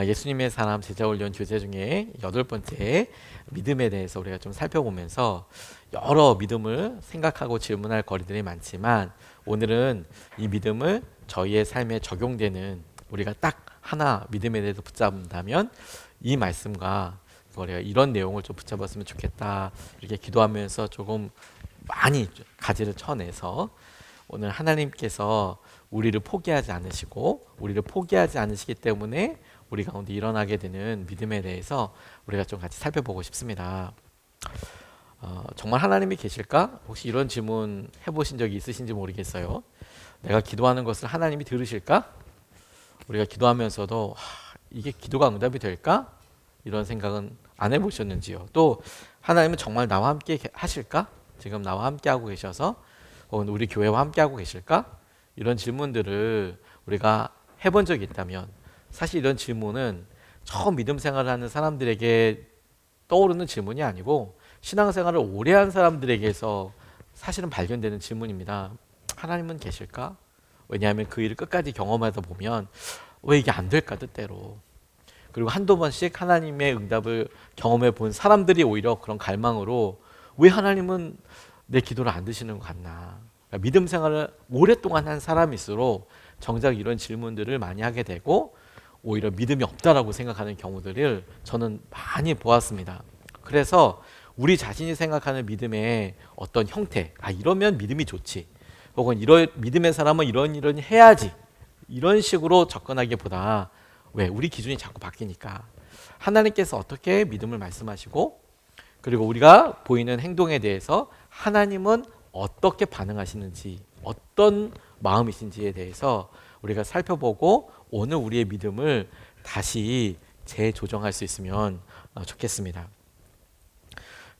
예수님의 사람 제자 훈련 교재 중에 8번째 믿음에 대해서 우리가 좀 살펴보면서 여러 믿음을 생각하고 질문할 거리들이 많지만 오늘은 이 믿음을 저희의 삶에 적용되는 우리가 딱 하나 믿음에 대해서 붙잡는다면 이 말씀과 우리가 이런 내용을 좀 붙잡았으면 좋겠다 이렇게 기도하면서 조금 많이 가지를 쳐내서 오늘 하나님께서 우리를 포기하지 않으시고 우리를 포기하지 않으시기 때문에 우리 가운데 일어나게 되는 믿음에 대해서 우리가 좀 같이 살펴보고 싶습니다. 정말 하나님이 계실까? 혹시 이런 질문 해보신 적이 있으신지 모르겠어요. 내가 기도하는 것을 하나님이 들으실까? 우리가 기도하면서도 이게 기도가 응답이 될까? 이런 생각은 안 해보셨는지요? 또 하나님은 정말 나와 함께 하실까? 지금 나와 함께 하고 계셔서 혹은 우리 교회와 함께 하고 계실까? 이런 질문들을 우리가 해본 적이 있다면 사실 이런 질문은 처음 믿음 생활을 하는 사람들에게 떠오르는 질문이 아니고 신앙생활을 오래 한 사람들에게서 사실은 발견되는 질문입니다. 하나님은 계실까? 왜냐하면 그 일을 끝까지 경험하다 보면 왜 이게 안 될까 뜻대로. 그리고 한두 번씩 하나님의 응답을 경험해 본 사람들이 오히려 그런 갈망으로 왜 하나님은 내 기도를 안 드시는 것 같나. 그러니까 믿음 생활을 오랫동안 한 사람일수록 정작 이런 질문들을 많이 하게 되고 오히려 믿음이 없다라고 생각하는 경우들을 저는 많이 보았습니다. 그래서 우리 자신이 생각하는 믿음의 어떤 형태, 이러면 믿음이 좋지, 혹은 이런 믿음의 사람은 이런 해야지, 이런 식으로 접근하기보다 왜 우리 기준이 자꾸 바뀌니까 하나님께서 어떻게 믿음을 말씀하시고 그리고 우리가 보이는 행동에 대해서 하나님은 어떻게 반응하시는지 어떤 마음이신지에 대해서 우리가 살펴보고 오늘 우리의 믿음을 다시 재조정할 수 있으면 좋겠습니다.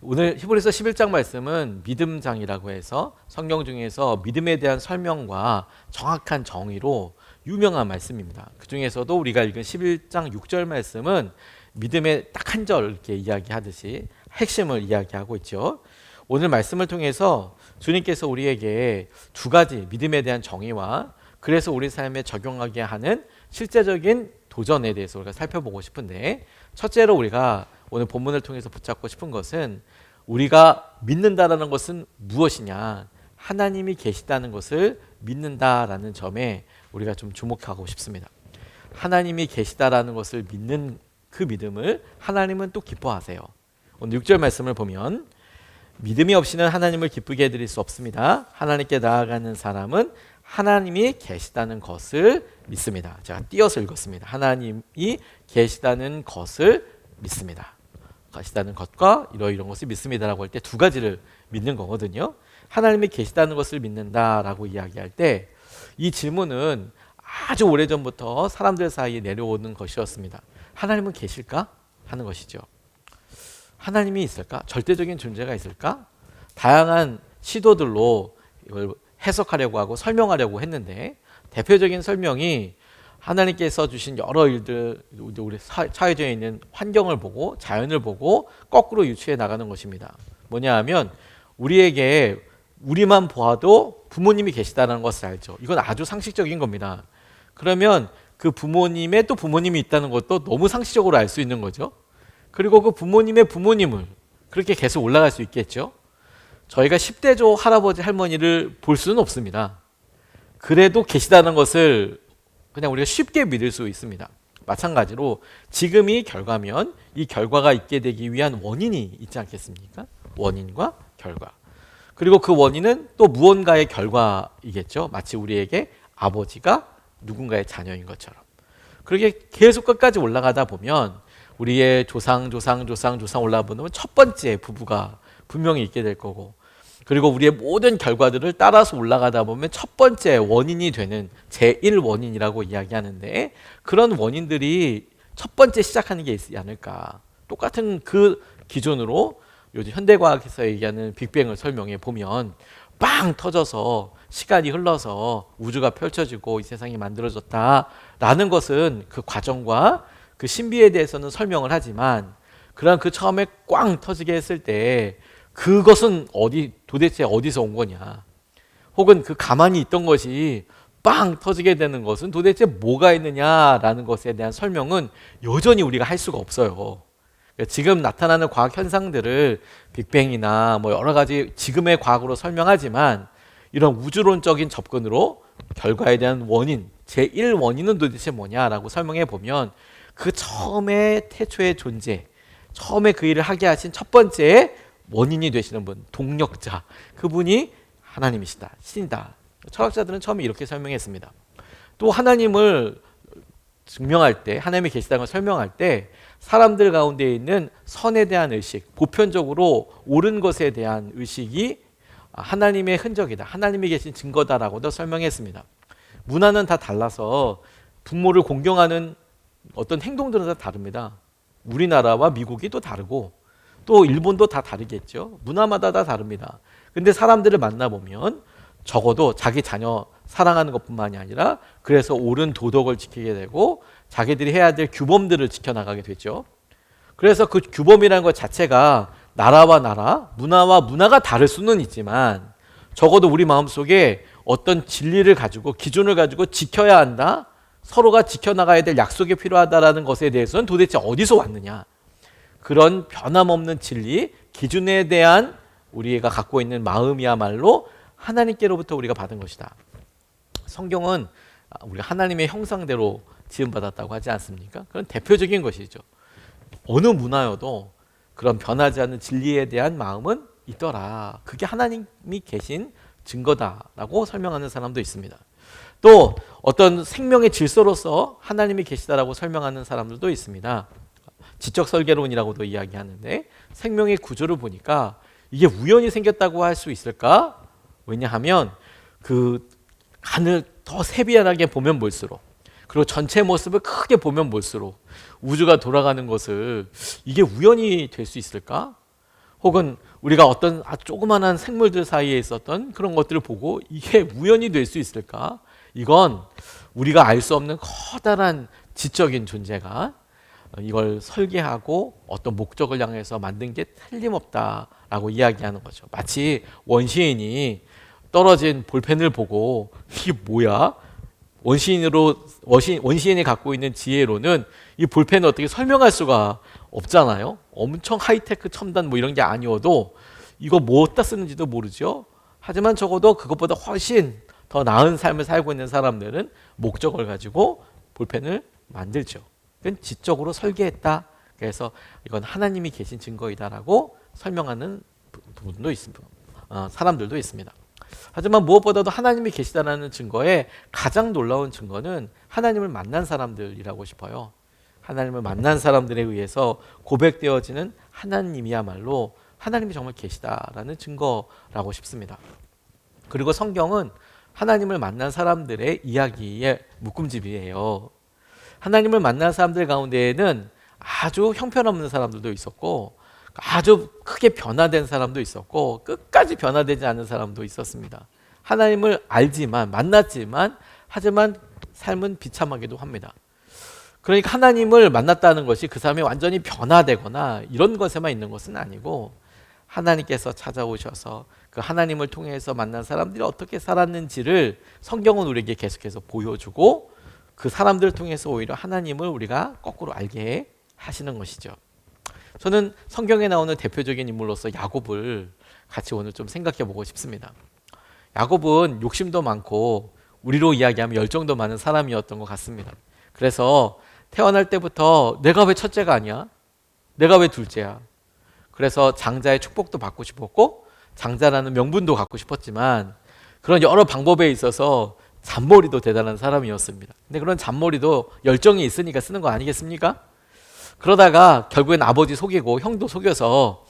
오늘 히브리서 11장 말씀은 믿음장이라고 해서 성경 중에서 믿음에 대한 설명과 정확한 정의로 유명한 말씀입니다. 그 중에서도 우리가 읽은 11장 6절 말씀은 믿음의 딱 한 절 이렇게 이야기하듯이 핵심을 이야기하고 있죠. 오늘 말씀을 통해서 주님께서 우리에게 두 가지 믿음에 대한 정의와 그래서 우리 삶에 적용하게 하는 실제적인 도전에 대해서 우리가 살펴보고 싶은데, 첫째로 우리가 오늘 본문을 통해서 붙잡고 싶은 것은 우리가 믿는다라는 것은 무엇이냐, 하나님이 계시다는 것을 믿는다라는 점에 우리가 좀 주목하고 싶습니다. 하나님이 계시다라는 것을 믿는 그 믿음을 하나님은 또 기뻐하세요. 오늘 6절 말씀을 보면 믿음이 없이는 하나님을 기쁘게 해드릴 수 없습니다. 하나님께 나아가는 사람은 하나님이 계시다는 것을 믿습니다. 제가 띄어서 읽었습니다. 하나님이 계시다는 것을 믿습니다. 계시다는 것과 이런 것을 믿습니다라고 할 때 두 가지를 믿는 거거든요. 하나님이 계시다는 것을 믿는다라고 이야기할 때 이 질문은 아주 오래전부터 사람들 사이에 내려오는 것이었습니다. 하나님은 계실까? 하는 것이죠. 하나님이 있을까? 절대적인 존재가 있을까? 다양한 시도들로 이걸 해석하려고 하고 설명하려고 했는데 대표적인 설명이 하나님께서 주신 여러 일들, 우리 사회적에 있는 환경을 보고 자연을 보고 거꾸로 유추해 나가는 것입니다. 뭐냐 하면 우리에게 우리만 보아도 부모님이 계시다는 것을 알죠. 이건 아주 상식적인 겁니다. 그러면 그 부모님의 또 부모님이 있다는 것도 너무 상식적으로 알 수 있는 거죠. 그리고 그 부모님의 부모님을 그렇게 계속 올라갈 수 있겠죠. 저희가 10대조 할아버지 할머니를 볼 수는 없습니다. 그래도 계시다는 것을 그냥 우리가 쉽게 믿을 수 있습니다. 마찬가지로 지금이 결과면 이 결과가 있게 되기 위한 원인이 있지 않겠습니까? 원인과 결과. 그리고 그 원인은 또 무언가의 결과이겠죠. 마치 우리에게 아버지가 누군가의 자녀인 것처럼. 그렇게 계속 끝까지 올라가다 보면 우리의 조상 올라가 보면 첫 번째 부부가 분명히 있게 될 거고, 그리고 우리의 모든 결과들을 따라서 올라가다 보면 첫 번째 원인이 되는 제1원인이라고 이야기하는데, 그런 원인들이 첫 번째 시작하는 게 있지 않을까. 똑같은 그 기준으로 요즘 현대과학에서 얘기하는 빅뱅을 설명해 보면 빵 터져서 시간이 흘러서 우주가 펼쳐지고 이 세상이 만들어졌다라는 것은 그 과정과 그 신비에 대해서는 설명을 하지만, 그런 그 처음에 꽝 터지게 했을 때 그것은 도대체 어디서 온 거냐, 혹은 그 가만히 있던 것이 빵 터지게 되는 것은 도대체 뭐가 있느냐라는 것에 대한 설명은 여전히 우리가 할 수가 없어요. 그러니까 지금 나타나는 과학 현상들을 빅뱅이나 뭐 여러 가지 지금의 과학으로 설명하지만 이런 우주론적인 접근으로 결과에 대한 원인, 제1 원인은 도대체 뭐냐라고 설명해 보면 그 처음에 태초의 존재, 처음에 그 일을 하게 하신 첫 번째 원인이 되시는 분, 동력자, 그분이 하나님이시다, 신이다. 철학자들은 처음에 이렇게 설명했습니다. 또 하나님을 증명할 때, 하나님이 계시다는 걸 설명할 때 사람들 가운데 있는 선에 대한 의식, 보편적으로 옳은 것에 대한 의식이 하나님의 흔적이다, 하나님이 계신 증거다라고도 설명했습니다. 문화는 다 달라서 부모를 공경하는 어떤 행동들은 다 다릅니다. 우리나라와 미국이 또 다르고 또 일본도 다 다르겠죠. 문화마다 다 다릅니다. 근데 사람들을 만나보면 적어도 자기 자녀 사랑하는 것뿐만이 아니라 그래서 옳은 도덕을 지키게 되고 자기들이 해야 될 규범들을 지켜나가게 되죠. 그래서 그 규범이라는 것 자체가 나라와 나라, 문화와 문화가 다를 수는 있지만 적어도 우리 마음속에 어떤 진리를 가지고 기준을 가지고 지켜야 한다, 서로가 지켜나가야 될 약속이 필요하다라는 것에 대해서는 도대체 어디서 왔느냐, 그런 변함없는 진리, 기준에 대한 우리가 갖고 있는 마음이야말로 하나님께로부터 우리가 받은 것이다. 성경은 우리가 하나님의 형상대로 지음받았다고 하지 않습니까? 그런 대표적인 것이죠. 어느 문화여도 그런 변하지 않는 진리에 대한 마음은 있더라. 그게 하나님이 계신 증거다라고 설명하는 사람도 있습니다. 또 어떤 생명의 질서로서 하나님이 계시다라고 설명하는 사람들도 있습니다. 지적 설계론이라고도 이야기하는데 생명의 구조를 보니까 이게 우연히 생겼다고 할 수 있을까? 왜냐하면 그 간을 더 세비하게 보면 볼수록, 그리고 전체 모습을 크게 보면 볼수록 우주가 돌아가는 것을 이게 우연히 될 수 있을까? 혹은 우리가 어떤 조그만한 생물들 사이에 있었던 그런 것들을 보고 이게 우연히 될 수 있을까? 이건 우리가 알 수 없는 커다란 지적인 존재가 이걸 설계하고 어떤 목적을 향해서 만든 게 틀림없다라고 이야기하는 거죠. 마치 원시인이 떨어진 볼펜을 보고 이게 뭐야? 원시인이 갖고 있는 지혜로는 이 볼펜을 어떻게 설명할 수가 없잖아요. 엄청 하이테크 첨단 뭐 이런 게 아니어도 이거 뭐다 쓰는지도 모르죠. 하지만 적어도 그것보다 훨씬 더 나은 삶을 살고 있는 사람들은 목적을 가지고 볼펜을 만들죠. 그건 지적으로 설계했다. 그래서 이건 하나님이 계신 증거이다라고 설명하는 분도 있습니다. 사람들도 있습니다. 하지만 무엇보다도 하나님이 계시다라는 증거에 가장 놀라운 증거는 하나님을 만난 사람들이라고 싶어요. 하나님을 만난 사람들에 의해서 고백되어지는 하나님이야말로 하나님이 정말 계시다라는 증거라고 싶습니다. 그리고 성경은 하나님을 만난 사람들의 이야기의 묶음집이에요. 하나님을 만난 사람들 가운데에는 아주 형편없는 사람들도 있었고 아주 크게 변화된 사람도 있었고 끝까지 변화되지 않은 사람도 있었습니다. 하나님을 알지만 만났지만 하지만 삶은 비참하기도 합니다. 그러니까 하나님을 만났다는 것이 그 사람이 완전히 변화되거나 이런 것에만 있는 것은 아니고 하나님께서 찾아오셔서 그 하나님을 통해서 만난 사람들이 어떻게 살았는지를 성경은 우리에게 계속해서 보여주고 그 사람들을 통해서 오히려 하나님을 우리가 거꾸로 알게 하시는 것이죠. 저는 성경에 나오는 대표적인 인물로서 야곱을 같이 오늘 좀 생각해 보고 싶습니다. 야곱은 욕심도 많고 우리로 이야기하면 열정도 많은 사람이었던 것 같습니다. 그래서 태어날 때부터 내가 왜 첫째가 아니야? 내가 왜 둘째야? 그래서 장자의 축복도 받고 싶었고 장자라는 명분도 갖고 싶었지만 그런 여러 방법에 있어서 잔머리도 대단한 사람이었습니다. 근데 그런 잔머리도 열정이 있으니까 쓰는 거 아니겠습니까? 그러다가 결국엔 아버지 속이고 형도 속여서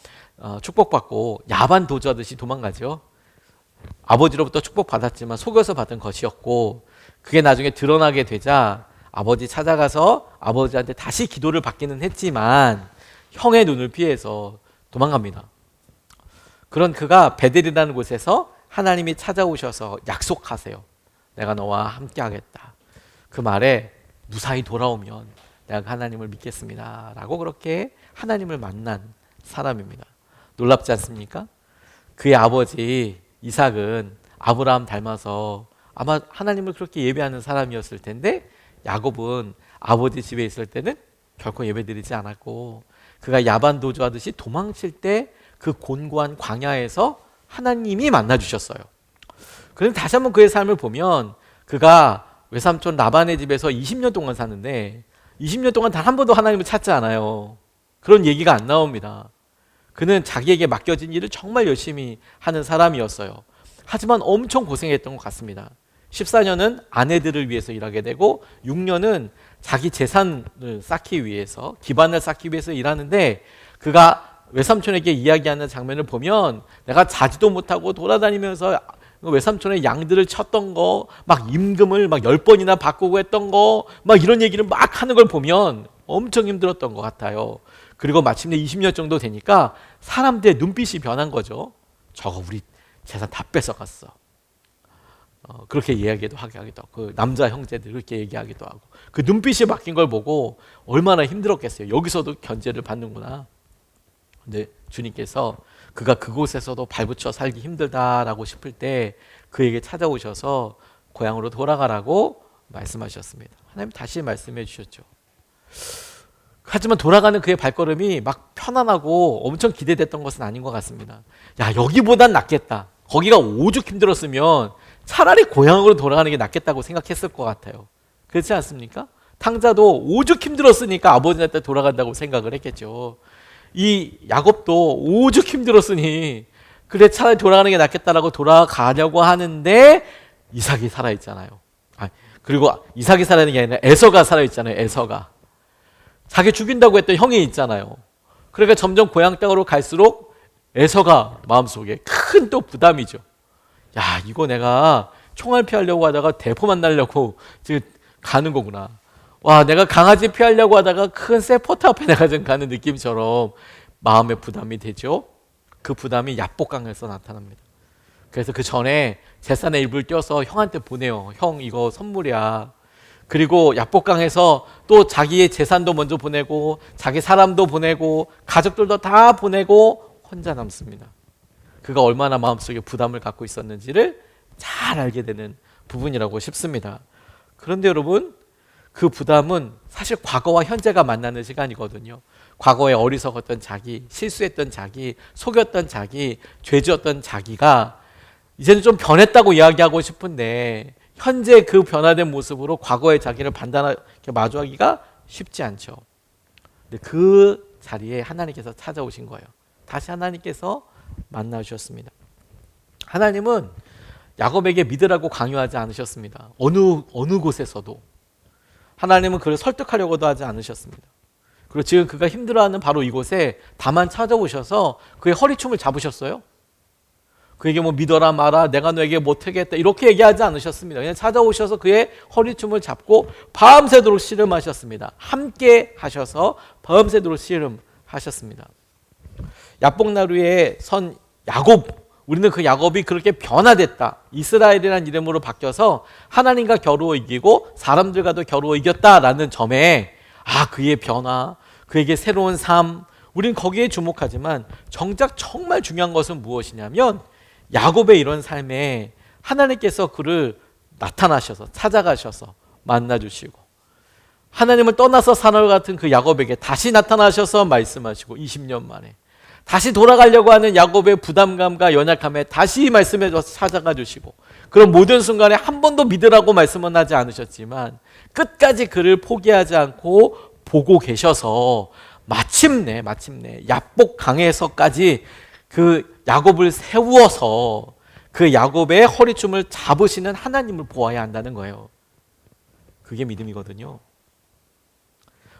축복받고 야반 도주하듯이 도망가죠. 아버지로부터 축복받았지만 속여서 받은 것이었고 그게 나중에 드러나게 되자 아버지 찾아가서 아버지한테 다시 기도를 받기는 했지만 형의 눈을 피해서 도망갑니다. 그런 그가 베델이라는 곳에서 하나님이 찾아오셔서 약속하세요. 내가 너와 함께 하겠다. 그 말에 무사히 돌아오면 내가 하나님을 믿겠습니다. 라고 그렇게 하나님을 만난 사람입니다. 놀랍지 않습니까? 그의 아버지 이삭은 아브라함 닮아서 아마 하나님을 그렇게 예배하는 사람이었을 텐데 야곱은 아버지 집에 있을 때는 결코 예배드리지 않았고 그가 야반 도주하듯이 도망칠 때 그 곤고한 광야에서 하나님이 만나 주셨어요. 그런데 다시 한번 그의 삶을 보면 그가 외삼촌 라반의 집에서 20년 동안 사는데 20년 동안 단 한 번도 하나님을 찾지 않아요. 그런 얘기가 안 나옵니다. 그는 자기에게 맡겨진 일을 정말 열심히 하는 사람이었어요. 하지만 엄청 고생했던 것 같습니다. 14년은 아내들을 위해서 일하게 되고 6년은 자기 재산을 쌓기 위해서, 기반을 쌓기 위해서 일하는데 그가 외삼촌에게 이야기하는 장면을 보면 내가 자지도 못하고 돌아다니면서 외삼촌의 양들을 쳤던 거, 막 임금을 막 10번이나 바꾸고 했던 거, 막 이런 얘기를 막 하는 걸 보면 엄청 힘들었던 것 같아요. 그리고 마침내 20년 정도 되니까 사람들의 눈빛이 변한 거죠. 저거 우리 재산 다 뺏어갔어. 그렇게 이야기도 하기도 하고, 그 남자 형제들 그렇게 얘기하기도 하고, 그 눈빛이 바뀐 걸 보고 얼마나 힘들었겠어요. 여기서도 견제를 받는구나. 근데 주님께서 그가 그곳에서도 발붙여 살기 힘들다라고 싶을 때 그에게 찾아오셔서 고향으로 돌아가라고 말씀하셨습니다. 하나님 다시 말씀해 주셨죠. 하지만 돌아가는 그의 발걸음이 막 편안하고 엄청 기대됐던 것은 아닌 것 같습니다. 야, 여기보단 낫겠다. 거기가 오죽 힘들었으면 차라리 고향으로 돌아가는 게 낫겠다고 생각했을 것 같아요. 그렇지 않습니까? 탕자도 오죽 힘들었으니까 아버지한테 돌아간다고 생각을 했겠죠. 이 야곱도 오죽 힘들었으니 그래 차라리 돌아가는 게 낫겠다라고 돌아가려고 하는데 이삭이 살아있잖아요. 그리고 이삭이 살아있는 게 아니라 에서가 살아있잖아요. 에서가 자기 죽인다고 했던 형이 있잖아요. 그러니까 점점 고향 땅으로 갈수록 에서가 마음속에 큰 또 부담이죠. 야, 이거 내가 총알 피하려고 하다가 대포 만나려고 지금 가는 거구나. 와, 내가 강아지 피하려고 하다가 큰 세포트 앞에 내가 지금 가는 느낌처럼 마음의 부담이 되죠. 그 부담이 야복강에서 나타납니다. 그래서 그 전에 재산의 일부를 떼어서 형한테 보내요. 형, 이거 선물이야. 그리고 야복강에서 또 자기의 재산도 먼저 보내고 자기 사람도 보내고 가족들도 다 보내고 혼자 남습니다. 그가 얼마나 마음속에 부담을 갖고 있었는지를 잘 알게 되는 부분이라고 싶습니다. 그런데 여러분, 그 부담은 사실 과거와 현재가 만나는 시간이거든요. 과거에 어리석었던 자기, 실수했던 자기, 속였던 자기, 죄지었던 자기가 이제는 좀 변했다고 이야기하고 싶은데 현재 그 변화된 모습으로 과거의 자기를 판단하게 마주하기가 쉽지 않죠. 근데 그 자리에 하나님께서 찾아오신 거예요. 다시 하나님께서 만나주셨습니다. 하나님은 야곱에게 믿으라고 강요하지 않으셨습니다. 어느 곳에서도. 하나님은 그를 설득하려고도 하지 않으셨습니다. 그리고 지금 그가 힘들어하는 바로 이곳에 다만 찾아오셔서 그의 허리춤을 잡으셨어요. 그에게 뭐 믿어라 마라 내가 너에게 못하겠다 이렇게 얘기하지 않으셨습니다. 그냥 찾아오셔서 그의 허리춤을 잡고 밤새도록 씨름하셨습니다. 함께 하셔서 밤새도록 씨름하셨습니다. 야복나루에 선 야곱, 우리는 그 야곱이 그렇게 변화됐다. 이스라엘이라는 이름으로 바뀌어서 하나님과 겨루어 이기고 사람들과도 겨루어 이겼다라는 점에 그의 변화, 그에게 새로운 삶, 우리는 거기에 주목하지만 정작 정말 중요한 것은 무엇이냐면 야곱의 이런 삶에 하나님께서 그를 나타나셔서 찾아가셔서 만나주시고 하나님을 떠나서 사나울 같은 그 야곱에게 다시 나타나셔서 말씀하시고 20년 만에 다시 돌아가려고 하는 야곱의 부담감과 연약함에 다시 말씀해 줘서 찾아가 주시고 그런 모든 순간에 한 번도 믿으라고 말씀은 하지 않으셨지만 끝까지 그를 포기하지 않고 보고 계셔서 마침내 야복강에서까지 그 야곱을 세우어서 그 야곱의 허리춤을 잡으시는 하나님을 보아야 한다는 거예요. 그게 믿음이거든요.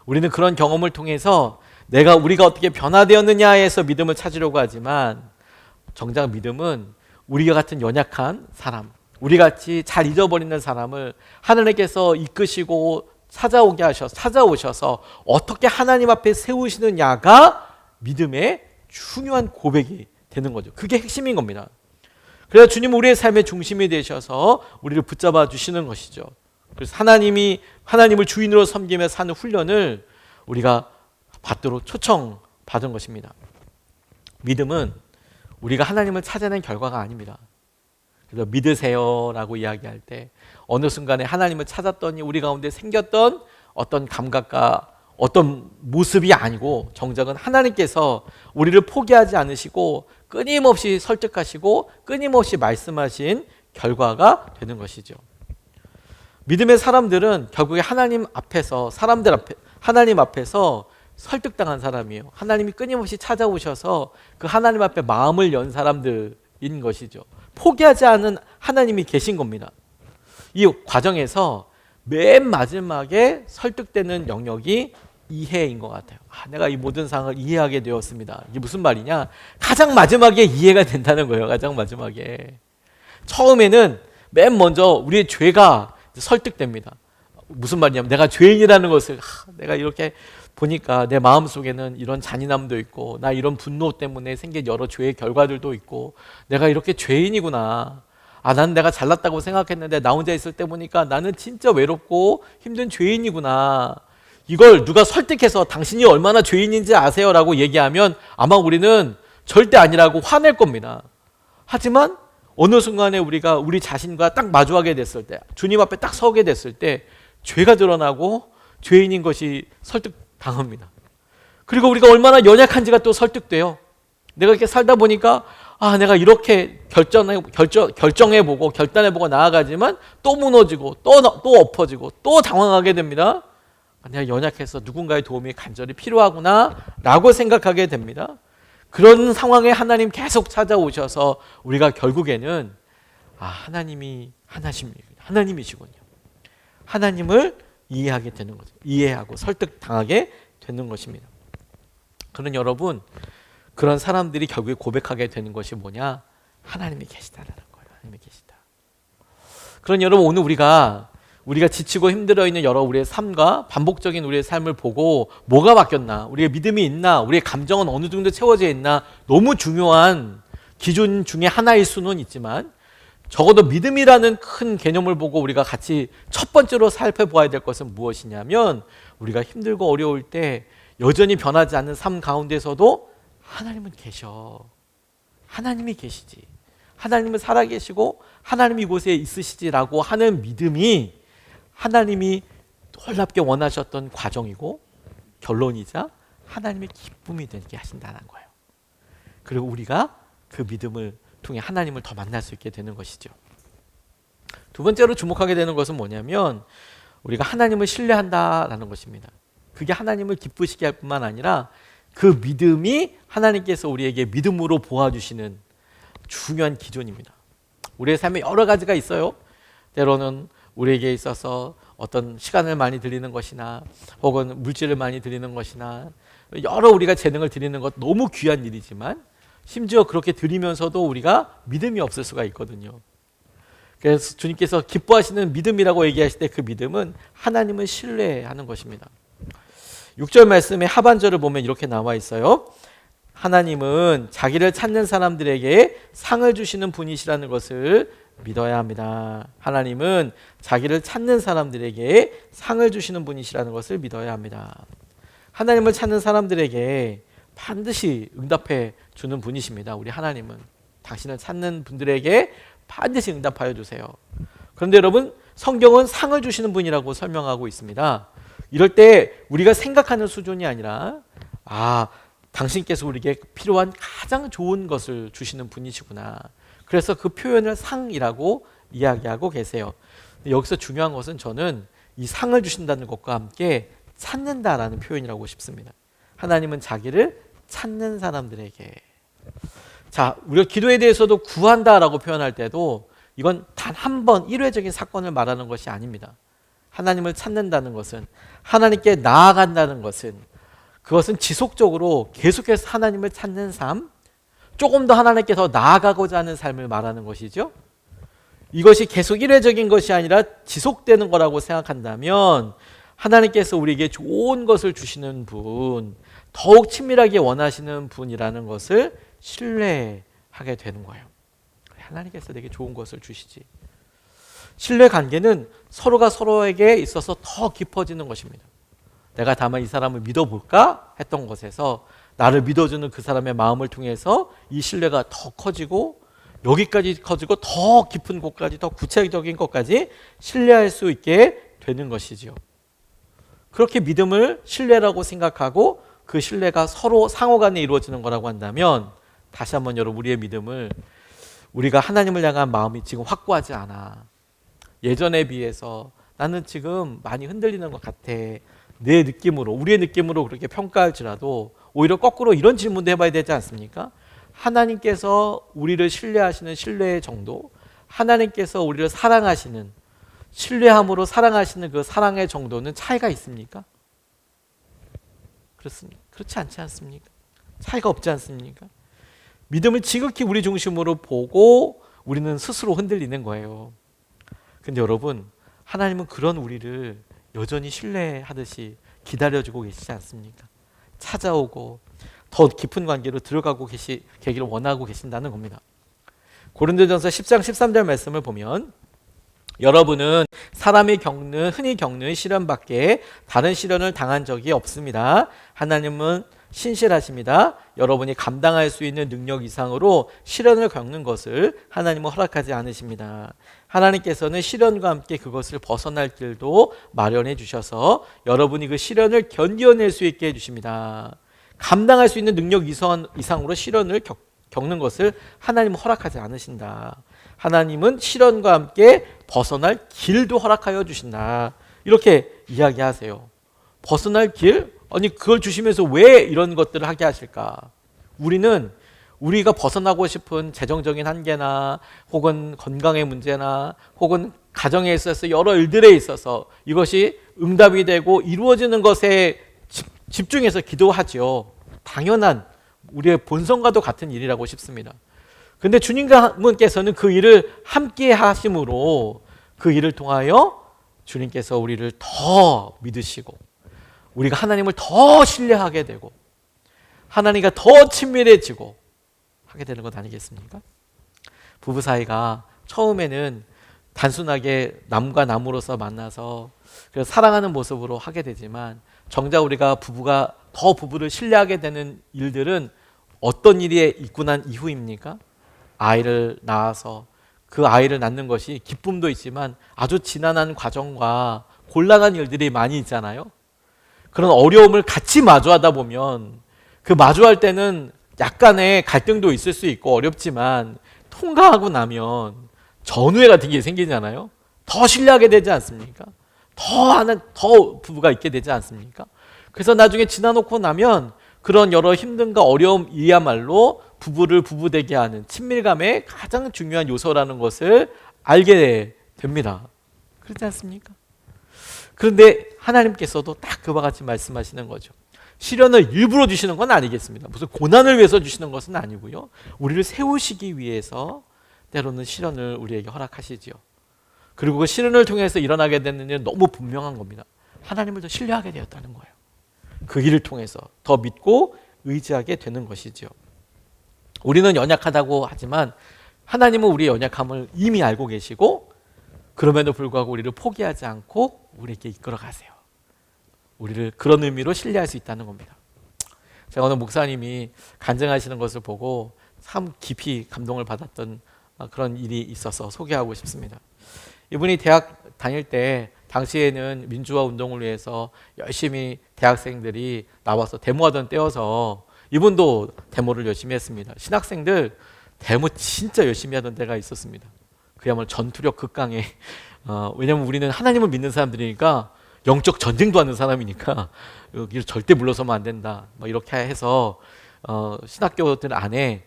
우리는 그런 경험을 통해서 우리가 어떻게 변화되었느냐에서 믿음을 찾으려고 하지만 정작 믿음은 우리가 같은 연약한 사람, 우리 같이 잘 잊어버리는 사람을 하나님께서 이끄시고 찾아오셔서 어떻게 하나님 앞에 세우시느냐가 믿음의 중요한 고백이 되는 거죠. 그게 핵심인 겁니다. 그래서 주님 우리의 삶의 중심이 되셔서 우리를 붙잡아 주시는 것이죠. 그래서 하나님을 주인으로 섬기며 사는 훈련을 우리가 받도록 초청받은 것입니다. 믿음은 우리가 하나님을 찾아낸 결과가 아닙니다. 그래서 믿으세요라고 이야기할 때 어느 순간에 하나님을 찾았더니 우리 가운데 생겼던 어떤 감각과 어떤 모습이 아니고 정작은 하나님께서 우리를 포기하지 않으시고 끊임없이 설득하시고 끊임없이 말씀하신 결과가 되는 것이죠. 믿음의 사람들은 결국에 하나님 앞에서 하나님 앞에서 설득당한 사람이에요. 하나님이 끊임없이 찾아오셔서 그 하나님 앞에 마음을 연 사람들인 것이죠. 포기하지 않은 하나님이 계신 겁니다. 이 과정에서 맨 마지막에 설득되는 영역이 이해인 것 같아요. 내가 이 모든 상황을 이해하게 되었습니다. 이게 무슨 말이냐? 가장 마지막에 이해가 된다는 거예요. 가장 마지막에. 처음에는 맨 먼저 우리의 죄가 설득됩니다. 무슨 말이냐면 내가 죄인이라는 것을 내가 이렇게 보니까 내 마음속에는 이런 잔인함도 있고 나 이런 분노 때문에 생긴 여러 죄의 결과들도 있고 내가 이렇게 죄인이구나. 난 내가 잘났다고 생각했는데 나 혼자 있을 때 보니까 나는 진짜 외롭고 힘든 죄인이구나. 이걸 누가 설득해서 당신이 얼마나 죄인인지 아세요? 라고 얘기하면 아마 우리는 절대 아니라고 화낼 겁니다. 하지만 어느 순간에 우리가 우리 자신과 딱 마주하게 됐을 때, 주님 앞에 딱 서게 됐을 때 죄가 드러나고 죄인인 것이 설득당합니다. 그리고 우리가 얼마나 연약한지가 또 설득돼요. 내가 이렇게 살다 보니까 내가 이렇게 결정해보고 결단해보고 나아가지만 또 무너지고 또 엎어지고 또 당황하게 됩니다. 내가 연약해서 누군가의 도움이 간절히 필요하구나 라고 생각하게 됩니다. 그런 상황에 하나님 계속 찾아오셔서 우리가 결국에는 하나님이시군요. 하나님을 이해하게 되는 거죠. 이해하고 설득당하게 되는 것입니다. 그런 여러분, 그런 사람들이 결국에 고백하게 되는 것이 뭐냐? 하나님이 계시다라는 거예요. 하나님이 계시다. 그런 여러분, 오늘 우리가 지치고 힘들어 있는 여러 우리의 삶과 반복적인 우리의 삶을 보고 뭐가 바뀌었나? 우리의 믿음이 있나? 우리의 감정은 어느 정도 채워져 있나? 너무 중요한 기준 중에 하나일 수는 있지만 적어도 믿음이라는 큰 개념을 보고 우리가 같이 첫 번째로 살펴보아야 될 것은 무엇이냐면 우리가 힘들고 어려울 때 여전히 변하지 않는 삶 가운데서도 하나님은 계셔. 하나님이 계시지. 하나님은 살아계시고 하나님이 이곳에 있으시지라고 하는 믿음이 하나님이 놀랍게 원하셨던 과정이고 결론이자 하나님의 기쁨이 되게 하신다는 거예요. 그리고 우리가 그 믿음을 통해 하나님을 더 만날 수 있게 되는 것이죠. 두 번째로 주목하게 되는 것은 뭐냐면 우리가 하나님을 신뢰한다라는 것입니다. 그게 하나님을 기쁘시게 할 뿐만 아니라 그 믿음이 하나님께서 우리에게 믿음으로 보아주시는 중요한 기준입니다. 우리의 삶에 여러 가지가 있어요. 때로는 우리에게 있어서 어떤 시간을 많이 드리는 것이나 혹은 물질을 많이 드리는 것이나 여러 우리가 재능을 드리는 것 너무 귀한 일이지만 심지어 그렇게 드리면서도 우리가 믿음이 없을 수가 있거든요. 그래서 주님께서 기뻐하시는 믿음이라고 얘기하실 때 그 믿음은 하나님을 신뢰하는 것입니다. 6절 말씀의 하반절을 보면 이렇게 나와 있어요. 하나님은 자기를 찾는 사람들에게 상을 주시는 분이시라는 것을 믿어야 합니다. 하나님은 자기를 찾는 사람들에게 상을 주시는 분이시라는 것을 믿어야 합니다. 하나님을 찾는 사람들에게 반드시 응답해 주는 분이십니다. 우리 하나님은 당신을 찾는 분들에게 반드시 응답하여 주세요. 그런데 여러분, 성경은 상을 주시는 분이라고 설명하고 있습니다. 이럴 때 우리가 생각하는 수준이 아니라 당신께서 우리에게 필요한 가장 좋은 것을 주시는 분이시구나. 그래서 그 표현을 상이라고 이야기하고 계세요. 여기서 중요한 것은 저는 이 상을 주신다는 것과 함께 찾는다라는 표현이라고 싶습니다. 하나님은 자기를 찾는 사람들에게. 자, 우리가 기도에 대해서도 구한다라고 표현할 때도 이건 단 한 번 일회적인 사건을 말하는 것이 아닙니다. 하나님을 찾는다는 것은, 하나님께 나아간다는 것은, 그것은 지속적으로 계속해서 하나님을 찾는 삶, 조금 더 하나님께 더 나아가고자 하는 삶을 말하는 것이죠. 이것이 계속 일회적인 것이 아니라 지속되는 거라고 생각한다면 하나님께서 우리에게 좋은 것을 주시는 분, 더욱 친밀하게 원하시는 분이라는 것을 신뢰하게 되는 거예요. 하나님께서 내게 좋은 것을 주시지. 신뢰 관계는 서로가 서로에게 있어서 더 깊어지는 것입니다. 내가 다만 이 사람을 믿어볼까 했던 것에서 나를 믿어주는 그 사람의 마음을 통해서 이 신뢰가 더 커지고 여기까지 커지고 더 깊은 곳까지, 더 구체적인 것까지 신뢰할 수 있게 되는 것이지요. 그렇게 믿음을 신뢰라고 생각하고 그 신뢰가 서로 상호간에 이루어지는 거라고 한다면, 다시 한번 여러분, 우리의 믿음을, 우리가 하나님을 향한 마음이 지금 확고하지 않아, 예전에 비해서 나는 지금 많이 흔들리는 것 같아, 내 느낌으로, 우리의 느낌으로 그렇게 평가할지라도 오히려 거꾸로 이런 질문도 해봐야 되지 않습니까? 하나님께서 우리를 신뢰하시는 신뢰의 정도, 하나님께서 우리를 사랑하시는, 신뢰함으로 사랑하시는 그 사랑의 정도는 차이가 있습니까? 그렇습니까? 그렇지 않지 않습니까? 차이가 없지 않습니까? 믿음을 지극히 우리 중심으로 보고 우리는 스스로 흔들리는 거예요. 근데 여러분, 하나님은 그런 우리를 여전히 신뢰하듯이 기다려주고 계시지 않습니까? 찾아오고 더 깊은 관계로 들어가고 계기를 원하고 계신다는 겁니다. 고린도전서 10장 13절 말씀을 보면, 여러분은 사람이 흔히 겪는 시련밖에 다른 시련을 당한 적이 없습니다. 하나님은 신실하십니다. 여러분이 감당할 수 있는 능력 이상으로 시련을 겪는 것을 하나님은 허락하지 않으십니다. 하나님께서는 시련과 함께 그것을 벗어날 길도 마련해 주셔서 여러분이 그 시련을 견뎌낼 수 있게 해주십니다. 감당할 수 있는 능력 이상으로 시련을 겪는 것을 하나님은 허락하지 않으신다. 하나님은 시련과 함께 벗어날 길도 허락하여 주신다. 이렇게 이야기하세요. 벗어날 길? 아니, 그걸 주시면서 왜 이런 것들을 하게 하실까? 우리가 벗어나고 싶은 재정적인 한계나 혹은 건강의 문제나 혹은 가정에 있어서 여러 일들에 있어서 이것이 응답이 되고 이루어지는 것에 집중해서 기도하죠. 당연한 우리의 본성과도 같은 일이라고 싶습니다. 근데 주님께서는 그 일을 함께 하심으로 그 일을 통하여 주님께서 우리를 더 믿으시고 우리가 하나님을 더 신뢰하게 되고 하나님과 더 친밀해지고 하게 되는 것 아니겠습니까? 부부 사이가 처음에는 단순하게 남과 남으로서 만나서 사랑하는 모습으로 하게 되지만 정작 우리가 부부를 신뢰하게 되는 일들은 어떤 일이 있고 난 이후입니까? 아이를 낳아서 그 아이를 낳는 것이 기쁨도 있지만 아주 지난한 과정과 곤란한 일들이 많이 있잖아요. 그런 어려움을 같이 마주하다 보면 그 마주할 때는 약간의 갈등도 있을 수 있고 어렵지만 통과하고 나면 전우회 같은 게 생기잖아요. 더 신뢰하게 되지 않습니까? 더 부부가 있게 되지 않습니까? 그래서 나중에 지나놓고 나면 그런 여러 힘듦과 어려움이야말로 부부를 부부되게 하는 친밀감의 가장 중요한 요소라는 것을 알게 됩니다. 그렇지 않습니까? 그런데 하나님께서도 딱 그와 같이 말씀하시는 거죠. 시련을 일부러 주시는 건 아니겠습니다. 무슨 고난을 위해서 주시는 것은 아니고요. 우리를 세우시기 위해서 때로는 시련을 우리에게 허락하시지요. 그리고 그 시련을 통해서 일어나게 되는 일은 너무 분명한 겁니다. 하나님을 더 신뢰하게 되었다는 거예요. 그 일을 통해서 더 믿고 의지하게 되는 것이지요. 우리는 연약하다고 하지만 하나님은 우리의 연약함을 이미 알고 계시고 그럼에도 불구하고 우리를 포기하지 않고 우리에게 이끌어 가세요. 우리를 그런 의미로 신뢰할 수 있다는 겁니다. 제가 어느 목사님이 간증하시는 것을 보고 참 깊이 감동을 받았던 그런 일이 있어서 소개하고 싶습니다. 이분이 대학 다닐 때 당시에는 민주화 운동을 위해서 열심히 대학생들이 나와서 데모하던 때여서 이분도 데모를 열심히 했습니다. 신학생들 데모 진짜 열심히 하던 때가 있었습니다. 그야말로 전투력 극강에 왜냐하면 우리는 하나님을 믿는 사람들이니까 영적 전쟁도 하는 사람이니까 여기를 절대 물러서면 안 된다. 막 이렇게 해서 신학교들 안에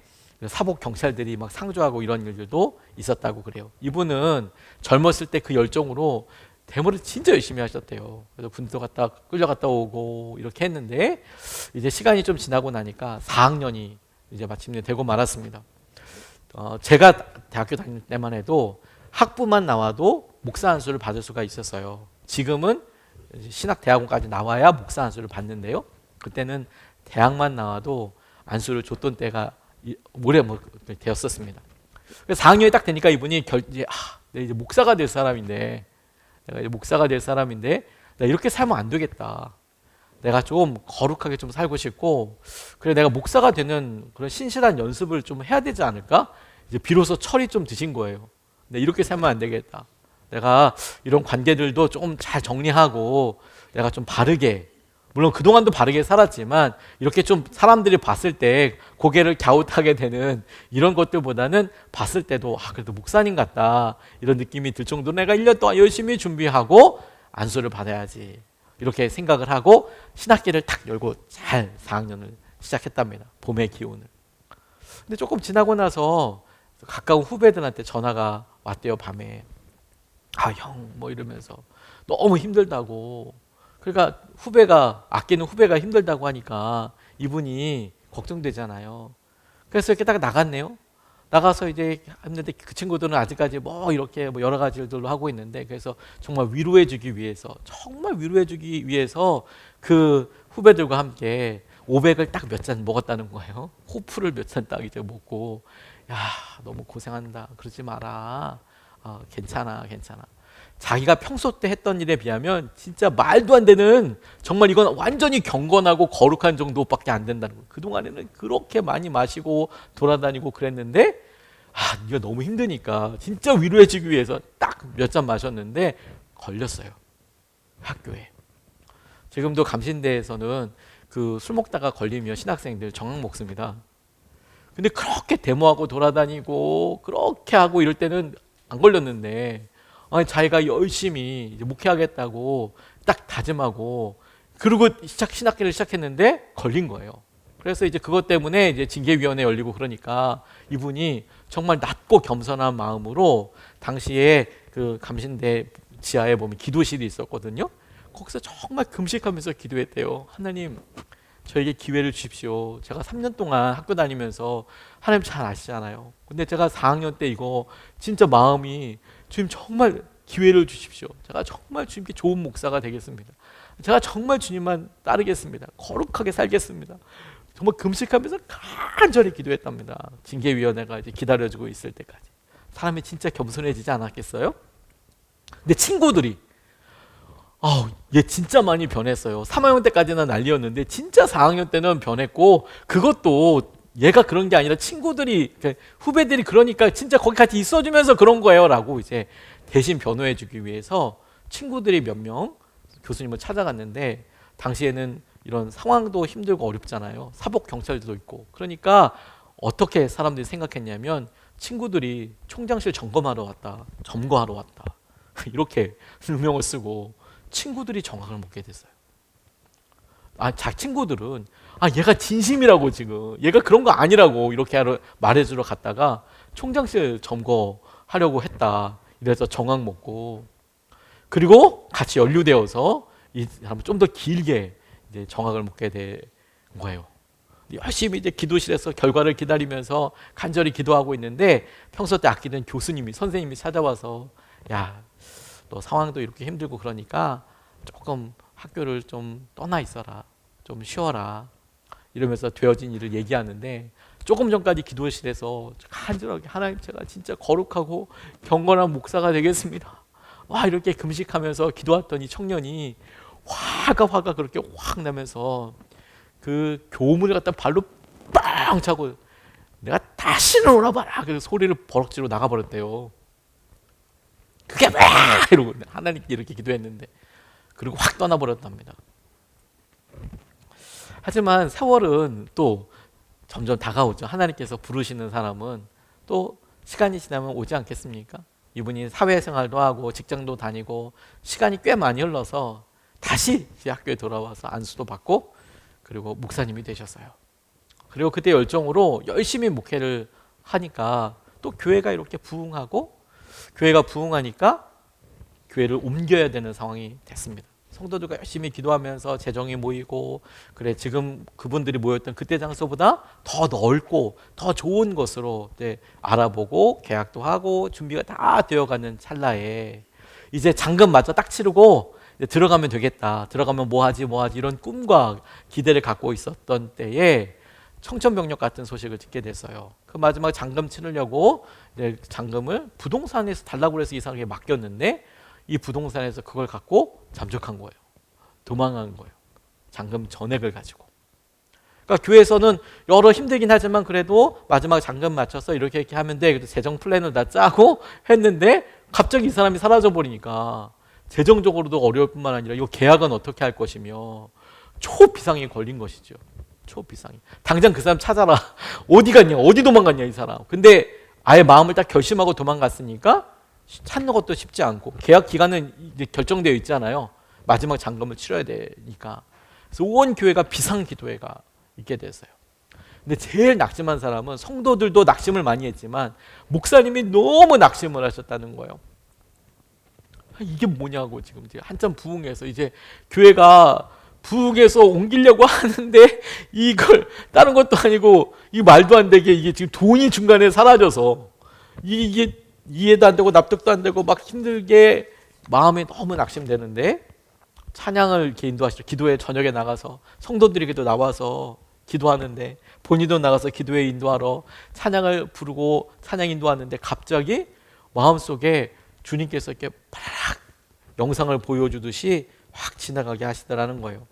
사복 경찰들이 막 상주하고 이런 일들도 있었다고 그래요. 이분은 젊었을 때 그 열정으로 데모를 진짜 열심히 하셨대요. 그래서 군도 끌려갔다 오고 이렇게 했는데 이제 시간이 좀 지나고 나니까 4학년이 이제 마침내 되고 말았습니다. 제가 대학교 다닐 때만 해도 학부만 나와도 목사 안수를 받을 수가 있었어요. 지금은 신학대학원까지 나와야 목사 안수를 받는데요. 그때는 대학만 나와도 안수를 줬던 때가 오래 되었었습니다. 4학년이 딱 되니까 이분이 내가 이제 목사가 될 사람인데 내가 이렇게 살면 안 되겠다. 내가 좀 거룩하게 좀 살고 싶고 그래 내가 목사가 되는 그런 신실한 연습을 좀 해야 되지 않을까? 이제 비로소 철이 좀 드신 거예요. 근데 이렇게 살면 안 되겠다. 내가 이런 관계들도 좀 잘 정리하고 내가 좀 바르게, 물론 그동안도 바르게 살았지만 이렇게 좀 사람들이 봤을 때 고개를 갸웃하게 되는 이런 것들보다는 봤을 때도 그래도 목사님 같다 이런 느낌이 들 정도로 내가 1년 동안 열심히 준비하고 안수를 받아야지 이렇게 생각을 하고 신학기를 탁 열고 잘 4학년을 시작했답니다. 봄의 기운을. 근데 조금 지나고 나서 가까운 후배들한테 전화가 왔대요. 밤에. 형 뭐 이러면서 너무 힘들다고. 그러니까 아끼는 후배가 힘들다고 하니까 이분이 걱정되잖아요. 그래서 이렇게 딱 나갔네요. 나가서 이제 했는데 그 친구들은 아직까지 뭐 이렇게 뭐 여러 가지들로 하고 있는데, 그래서 정말 위로해주기 위해서 그 후배들과 함께 500을 딱 몇 잔 먹었다는 거예요. 호프를 몇 잔 딱 이제 먹고, 야 너무 고생한다. 그러지 마라. 괜찮아. 자기가 평소 때 했던 일에 비하면 진짜 말도 안 되는, 정말 이건 완전히 경건하고 거룩한 정도밖에 안 된다는 거예요. 그동안에는 그렇게 많이 마시고 돌아다니고 그랬는데 네가 너무 힘드니까 진짜 위로해주기 위해서 딱 몇 잔 마셨는데 걸렸어요. 학교에. 지금도 감신대에서는 그 술 먹다가 걸리면 신학생들 정학 먹습니다. 근데 그렇게 데모하고 돌아다니고 그렇게 하고 이럴 때는 안 걸렸는데, 자기가 열심히 이제 목회하겠다고 딱 다짐하고 그리고 신학기를 시작했는데 걸린 거예요. 그래서 이제 그것 때문에 이제 징계위원회 열리고 그러니까 이분이 정말 낮고 겸손한 마음으로 당시에 그 감신대 지하에 보면 기도실이 있었거든요. 거기서 정말 금식하면서 기도했대요. 하나님, 저에게 기회를 주십시오. 제가 3년 동안 학교 다니면서 하나님 잘 아시잖아요. 근데 제가 4학년 때 이거 진짜 마음이, 주님 정말 기회를 주십시오. 제가 정말 주님께 좋은 목사가 되겠습니다. 제가 정말 주님만 따르겠습니다. 거룩하게 살겠습니다. 정말 금식하면서 간절히 기도했답니다. 징계위원회가 이제 기다려주고 있을 때까지. 사람이 진짜 겸손해지지 않았겠어요? 근데 친구들이 얘 진짜 많이 변했어요. 3학년 때까지는 난리였는데 진짜 4학년 때는 변했고, 그것도 얘가 그런 게 아니라 친구들이, 후배들이 그러니까 진짜 거기 같이 있어주면서 그런 거예요 라고 이제 대신 변호해 주기 위해서 친구들이 몇 명 교수님을 찾아갔는데, 당시에는 이런 상황도 힘들고 어렵잖아요. 사복 경찰도 있고. 그러니까 어떻게 사람들이 생각했냐면 친구들이 총장실 점거하러 왔다 이렇게 누명을 쓰고 친구들이 정학을 먹게 됐어요. 친구들은 얘가 진심이라고, 지금 얘가 그런 거 아니라고 이렇게 말해주러 갔다가 총장실 점거하려고 했다. 이래서 정학 먹고, 그리고 같이 연루되어서 이 사람은 좀 더 길게 이제 정학을 먹게 된 거예요. 열심히 이제 기도실에서 결과를 기다리면서 간절히 기도하고 있는데, 평소 때 아끼던 선생님이 찾아와서, 야, 너 상황도 이렇게 힘들고 그러니까 조금 학교를 좀 떠나 있어라, 좀 쉬어라 이러면서 되어진 일을 얘기하는데, 조금 전까지 기도실에서 간절하게 하나님, 제가 진짜 거룩하고 경건한 목사가 되겠습니다 이렇게 금식하면서 기도했던 이 청년이 화가 그렇게 확 나면서 그 교문을 갖다 발로 빵 차고, 내가 다시는 오라봐라 그래서 소리를 버럭지로 나가버렸대요. 그게 왜 이러고 하나님께 이렇게 기도했는데, 그리고 확 떠나버렸답니다. 하지만 세월은 또 점점 다가오죠. 하나님께서 부르시는 사람은 또 시간이 지나면 오지 않겠습니까? 이분이 사회생활도 하고 직장도 다니고 시간이 꽤 많이 흘러서 다시 이제 학교에 돌아와서 안수도 받고, 그리고 목사님이 되셨어요. 그리고 그때 열정으로 열심히 목회를 하니까 또 교회가 이렇게 부흥하고, 교회가 부흥하니까 교회를 옮겨야 되는 상황이 됐습니다. 성도들과 열심히 기도하면서 재정이 모이고, 그래 지금 그분들이 모였던 그때 장소보다 더 넓고 더 좋은 것으로 이제 알아보고 계약도 하고 준비가 다 되어가는 찰나에 이제 잔금마저 딱 치르고 이제 들어가면 되겠다, 들어가면 뭐하지 이런 꿈과 기대를 갖고 있었던 때에 청천벽력 같은 소식을 듣게 됐어요. 그 마지막 잔금 치르려고 이제 잔금을 부동산에서 달라고 해서 이 사람에게 맡겼는데, 이 부동산에서 그걸 갖고 잠적한 거예요. 도망간 거예요. 잔금 전액을 가지고. 그러니까 교회에서는 여러 힘들긴 하지만 그래도 마지막 잔금 맞춰서 이렇게 하면 돼. 그래서 재정 플랜을 다 짜고 했는데 갑자기 이 사람이 사라져 버리니까 재정적으로도 어려울 뿐만 아니라 이거 계약은 어떻게 할 것이며 초비상이 걸린 것이죠. 초비상이. 당장 그 사람 찾아라. 어디 갔냐? 어디 도망갔냐 이 사람. 근데 아예 마음을 딱 결심하고 도망갔으니까 찾는 것도 쉽지 않고 계약 기간은 이제 결정되어 있잖아요. 마지막 잔금을 치러야 되니까. 그래서 온 교회가 비상기도회가 있게 됐어요. 근데 제일 낙심한 사람은 성도들도 낙심을 많이 했지만 목사님이 너무 낙심을 하셨다는 거예요. 이게 뭐냐고 지금 한참 부흥해서 이제 교회가 부흥해서 옮기려고 하는데 이걸 다른 것도 아니고 이 말도 안 되게 이게 지금 돈이 중간에 사라져서 이게 이해도 안 되고 납득도 안 되고 막 힘들게 마음이 너무 낙심되는데 찬양을 이렇게 인도하시죠. 기도회 저녁에 나가서 성도들에게도 나와서 기도하는데 본인도 나가서 기도회 인도하러 찬양을 부르고 찬양 인도하는데 갑자기 마음속에 주님께서 이렇게 팍 영상을 보여주듯이 확 지나가게 하시더라는 거예요.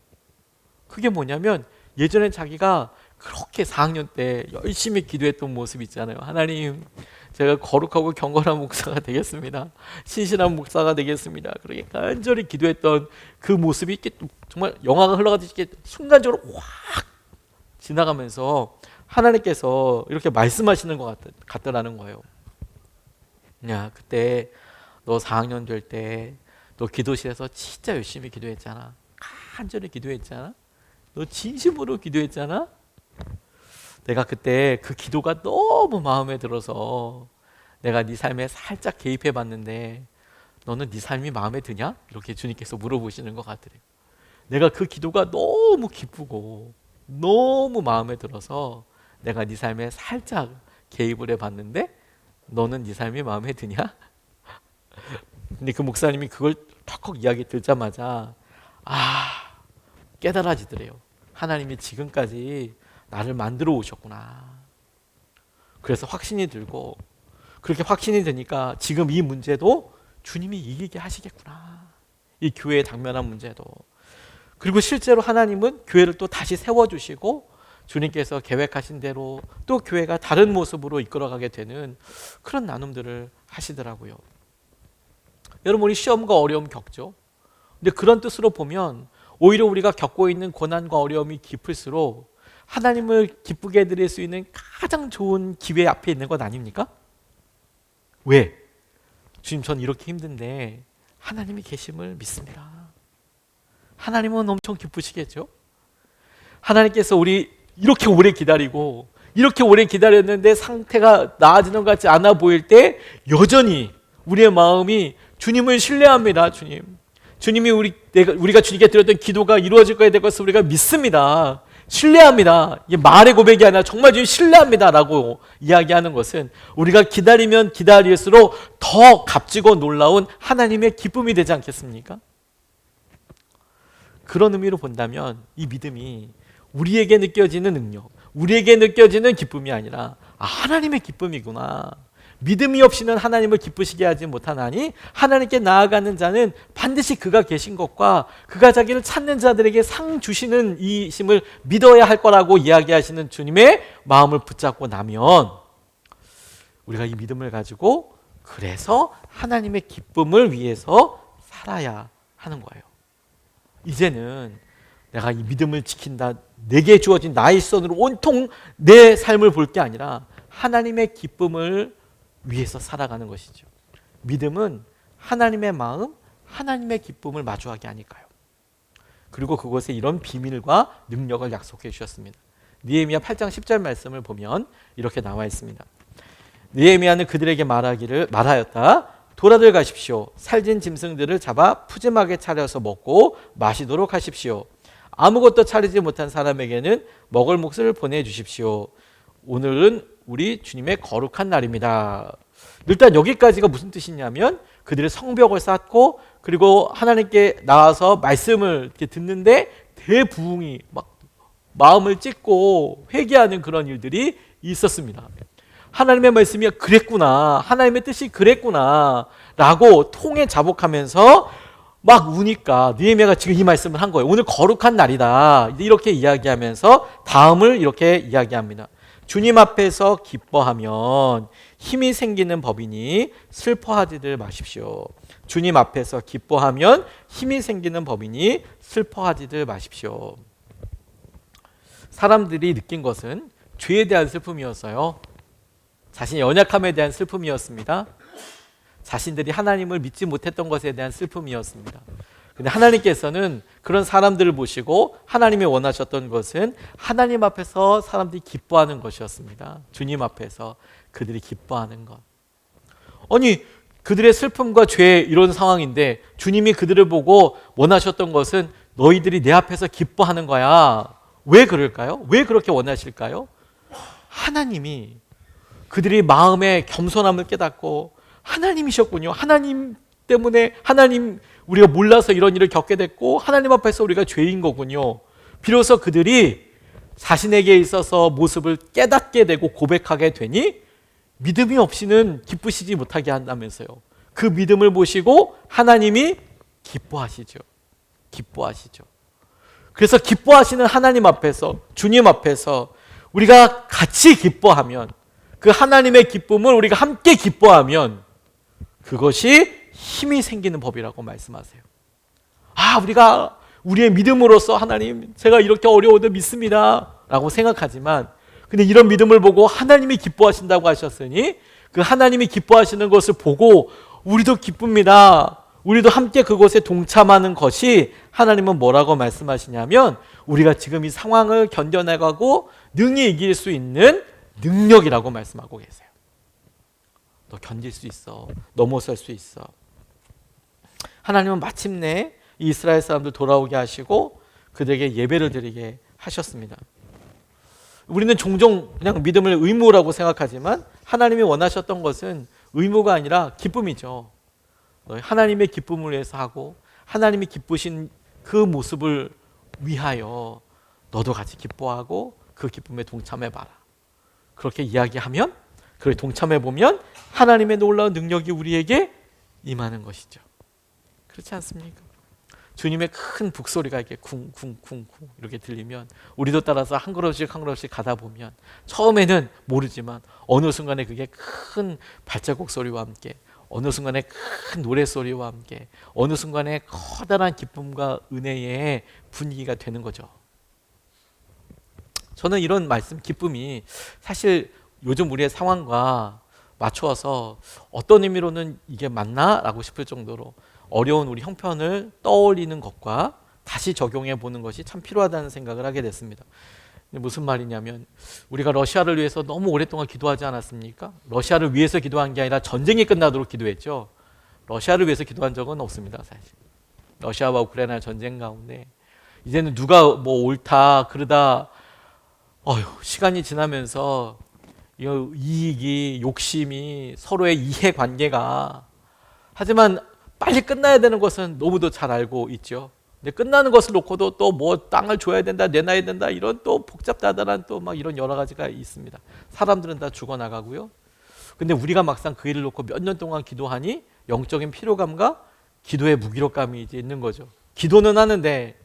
그게 뭐냐면 예전에 자기가 그렇게 4학년 때 열심히 기도했던 모습 있잖아요. 하나님, 제가 거룩하고 경건한 목사가 되겠습니다. 신실한 목사가 되겠습니다. 그렇게 간절히 기도했던 그 모습이 이렇게 정말 영화가 흘러가듯이 이렇게 순간적으로 확 지나가면서 하나님께서 이렇게 말씀하시는 것 같더라는 거예요. 야, 그때 너 4학년 될 때 너 기도실에서 진짜 열심히 기도했잖아. 간절히 기도했잖아. 너 진심으로 기도했잖아. 내가 그때 그 기도가 너무 마음에 들어서 내가 네 삶에 살짝 개입해 봤는데 너는 네 삶이 마음에 드냐? 이렇게 주님께서 물어보시는 것 같더래요. 내가 그 기도가 너무 기쁘고 너무 마음에 들어서 내가 네 삶에 살짝 개입을 해봤는데 너는 네 삶이 마음에 드냐? 근데 그 목사님이 그걸 턱턱 이야기 듣자마자 깨달아지더래요. 하나님이 지금까지 나를 만들어 오셨구나. 그래서 확신이 들고 그렇게 확신이 되니까 지금 이 문제도 주님이 이기게 하시겠구나. 이 교회에 당면한 문제도. 그리고 실제로 하나님은 교회를 또 다시 세워주시고 주님께서 계획하신 대로 또 교회가 다른 모습으로 이끌어가게 되는 그런 나눔들을 하시더라고요. 여러분, 우리 시험과 어려움 겪죠. 근데 그런 뜻으로 보면 오히려 우리가 겪고 있는 고난과 어려움이 깊을수록 하나님을 기쁘게 해드릴 수 있는 가장 좋은 기회 앞에 있는 것 아닙니까? 왜? 주님, 전 이렇게 힘든데 하나님이 계심을 믿습니다. 하나님은 엄청 기쁘시겠죠? 하나님께서 우리 이렇게 오래 기다리고 이렇게 오래 기다렸는데 상태가 나아지는 것 같지 않아 보일 때 여전히 우리의 마음이 주님을 신뢰합니다. 주님이 우리가 주님께 드렸던 기도가 이루어질 거에 대해서 우리가 믿습니다. 신뢰합니다. 이게 말의 고백이 아니라 정말 주님 신뢰합니다 라고 이야기하는 것은 우리가 기다리면 기다릴수록 더 값지고 놀라운 하나님의 기쁨이 되지 않겠습니까? 그런 의미로 본다면 이 믿음이 우리에게 느껴지는 능력, 우리에게 느껴지는 기쁨이 아니라 하나님의 기쁨이구나. 믿음이 없이는 하나님을 기쁘시게 하지 못하나니 하나님께 나아가는 자는 반드시 그가 계신 것과 그가 자기를 찾는 자들에게 상 주시는 이심을 믿어야 할 거라고 이야기하시는 주님의 마음을 붙잡고 나면 우리가 이 믿음을 가지고 그래서 하나님의 기쁨을 위해서 살아야 하는 거예요. 이제는 내가 이 믿음을 지킨다, 내게 주어진 나의 시선으로 온통 내 삶을 볼 게 아니라 하나님의 기쁨을 위해서 살아가는 것이죠. 믿음은 하나님의 마음, 하나님의 기쁨을 마주하게 하니까요. 그리고 그곳에 이런 비밀과 능력을 약속해 주셨습니다. 느헤미야 8장 10절 말씀을 보면 이렇게 나와 있습니다. 느헤미야는 그들에게 말하였다. 돌아들 가십시오. 살진 짐승들을 잡아 푸짐하게 차려서 먹고 마시도록 하십시오. 아무것도 차리지 못한 사람에게는 먹을 몫을 보내주십시오. 오늘은 우리 주님의 거룩한 날입니다. 일단 여기까지가 무슨 뜻이냐면 그들의 성벽을 쌓고 그리고 하나님께 나와서 말씀을 이렇게 듣는데 대부흥이 막 마음을 찢고 회개하는 그런 일들이 있었습니다. 하나님의 말씀이 그랬구나, 하나님의 뜻이 그랬구나 라고 통해 자복하면서 막 우니까 느헤미야가 지금 이 말씀을 한 거예요. 오늘 거룩한 날이다. 이렇게 이야기하면서 다음을 이렇게 이야기합니다. 주님 앞에서 기뻐하면 힘이 생기는 법이니 슬퍼하지들 마십시오. 주님 앞에서 기뻐하면 힘이 생기는 법이니 슬퍼하지들 마십시오. 사람들이 느낀 것은 죄에 대한 슬픔이었어요. 자신의 연약함에 대한 슬픔이었습니다. 자신들이 하나님을 믿지 못했던 것에 대한 슬픔이었습니다. 근데 하나님께서는 그런 사람들을 보시고 하나님이 원하셨던 것은 하나님 앞에서 사람들이 기뻐하는 것이었습니다. 주님 앞에서 그들이 기뻐하는 것. 아니, 그들의 슬픔과 죄 이런 상황인데 주님이 그들을 보고 원하셨던 것은 너희들이 내 앞에서 기뻐하는 거야. 왜 그럴까요? 왜 그렇게 원하실까요? 하나님이 그들이 마음의 겸손함을 깨닫고 하나님이셨군요. 하나님 때문에 하나님 우리가 몰라서 이런 일을 겪게 됐고 하나님 앞에서 우리가 죄인 거군요. 비로소 그들이 자신에게 있어서 모습을 깨닫게 되고 고백하게 되니 믿음이 없이는 기쁘시지 못하게 한다면서요. 그 믿음을 보시고 하나님이 기뻐하시죠. 기뻐하시죠. 그래서 기뻐하시는 하나님 앞에서 주님 앞에서 우리가 같이 기뻐하면 그 하나님의 기쁨을 우리가 함께 기뻐하면 그것이 힘이 생기는 법이라고 말씀하세요. 우리가 우리의 믿음으로써 하나님 제가 이렇게 어려워도 믿습니다 라고 생각하지만 근데 이런 믿음을 보고 하나님이 기뻐하신다고 하셨으니 그 하나님이 기뻐하시는 것을 보고 우리도 기쁩니다. 우리도 함께 그것에 동참하는 것이 하나님은 뭐라고 말씀하시냐면 우리가 지금 이 상황을 견뎌나가고 능히 이길 수 있는 능력이라고 말씀하고 계세요. 너 견딜 수 있어. 넘어설 수 있어. 하나님은 마침내 이스라엘 사람들 돌아오게 하시고 그들에게 예배를 드리게 하셨습니다. 우리는 종종 그냥 믿음을 의무라고 생각하지만 하나님이 원하셨던 것은 의무가 아니라 기쁨이죠. 하나님의 기쁨을 위해서 하고 하나님이 기쁘신 그 모습을 위하여 너도 같이 기뻐하고 그 기쁨에 동참해봐라. 그렇게 이야기하면 그렇게 동참해보면 하나님의 놀라운 능력이 우리에게 임하는 것이죠. 그렇지 않습니까? 주님의 큰 북소리가 이렇게 쿵쿵쿵쿵 이렇게 들리면 우리도 따라서 한 걸음씩 한 걸음씩 가다 보면 처음에는 모르지만 어느 순간에 그게 큰 발자국 소리와 함께 어느 순간에 큰 노래소리와 함께 어느 순간에 커다란 기쁨과 은혜의 분위기가 되는 거죠. 저는 이런 말씀 기쁨이 사실 요즘 우리의 상황과 맞추어서 어떤 의미로는 이게 맞나? 라고 싶을 정도로 어려운 우리 형편을 떠올리는 것과 다시 적용해 보는 것이 참 필요하다는 생각을 하게 됐습니다. 무슨 말이냐면 우리가 러시아를 위해서 너무 오랫동안 기도하지 않았습니까? 러시아를 위해서 기도한 게 아니라 전쟁이 끝나도록 기도했죠. 러시아를 위해서 기도한 적은 없습니다. 사실 러시아와 우크라이나 전쟁 가운데 이제는 누가 뭐 옳다 그러다 시간이 지나면서 이익이 욕심이 서로의 이해관계가 하지만 빨리 끝나야 되는 것은 너무도 잘 알고 있죠. 근데 끝나는 것을 놓고도 또 뭐 땅을 줘야 된다, 내놔야 된다 이런 또 복잡다단한 또 막 이런 여러 가지가 있습니다. 사람들은 다 죽어나가고요. 근데 우리가 막상 그 일을 놓고 몇 년 동안 기도하니 영적인 피로감과 기도의 무기력감이 이제 있는 거죠. 기도는 하는데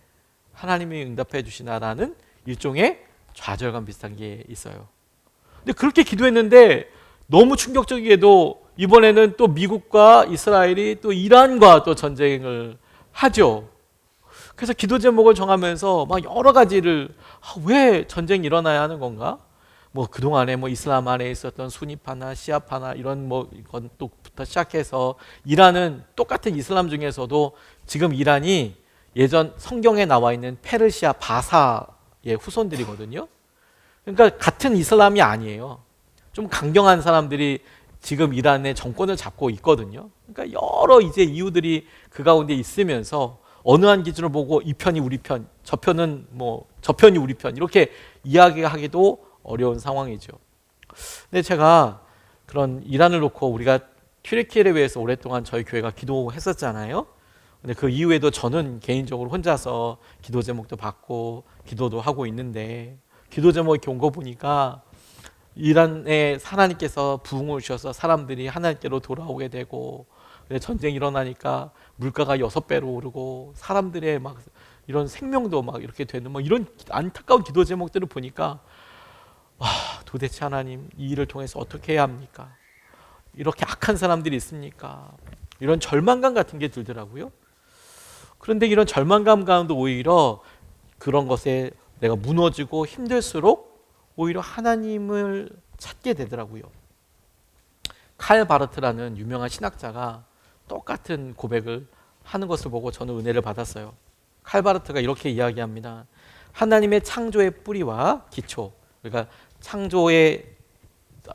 하나님이 응답해 주시나라는 일종의 좌절감 비슷한 게 있어요. 근데 그렇게 기도했는데 너무 충격적이게도 이번에는 또 미국과 이스라엘이 또 이란과 또 전쟁을 하죠. 그래서 기도 제목을 정하면서 막 여러 가지를 왜 전쟁이 일어나야 하는 건가? 뭐 그동안에 뭐 이슬람 안에 있었던 수니파나 시아파나 이런 뭐 이건 또부터 시작해서 이란은 똑같은 이슬람 중에서도 지금 이란이 예전 성경에 나와 있는 페르시아 바사의 후손들이거든요. 그러니까 같은 이슬람이 아니에요. 좀 강경한 사람들이 지금 이란의 정권을 잡고 있거든요. 그러니까 여러 이제 이유들이 그 가운데 있으면서 어느 한 기준을 보고 이 편이 우리 편, 저 편은 뭐 저 편이 우리 편 이렇게 이야기하기도 어려운 상황이죠. 근데 제가 그런 이란을 놓고 우리가 튀르키예를 위해서 오랫동안 저희 교회가 기도했었잖아요. 근데 그 이후에도 저는 개인적으로 혼자서 기도 제목도 받고 기도도 하고 있는데 기도 제목 이렇게 온 거 보니까 이란에 하나님께서 부흥을 주셔서 사람들이 하나님께로 돌아오게 되고 근데 전쟁이 일어나니까 물가가 6배로 오르고 사람들의 막 이런 생명도 막 이렇게 되는 뭐 이런 안타까운 기도 제목들을 보니까 와, 도대체 하나님 이 일을 통해서 어떻게 해야 합니까? 이렇게 악한 사람들이 있습니까? 이런 절망감 같은 게 들더라고요. 그런데 이런 절망감 가운데 오히려 그런 것에 내가 무너지고 힘들수록 오히려 하나님을 찾게 되더라고요. 칼 바르트라는 유명한 신학자가 똑같은 고백을 하는 것을 보고 저는 은혜를 받았어요. 칼 바르트가 이렇게 이야기합니다. 하나님의 창조의 뿌리와 기초, 그러니까 창조의